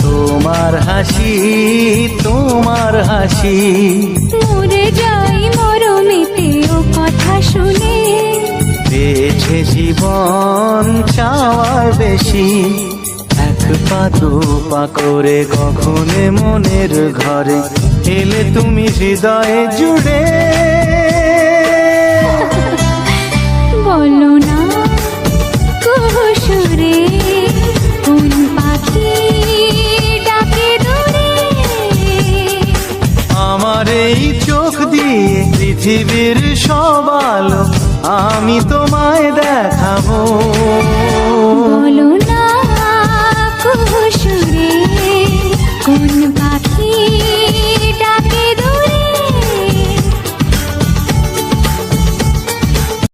তোমার হাসি, তোমার হাসি। মরে যাই মরমেতে ও কথা শুনে, পেয়েছে জীবন চাওয়ার বেশি। এক পা দু পা করে কখনো মনের ঘরে এলে তুমি হৃদয়ে জুড়ে। বলো না কুহুসুরে কোন পাখি ডাকে দূরে। আমার এই চোখ দিয়ে পৃথিবীর সব আলো আমি তোমায় দেখাবো। বলো না কুহুসুরে কোন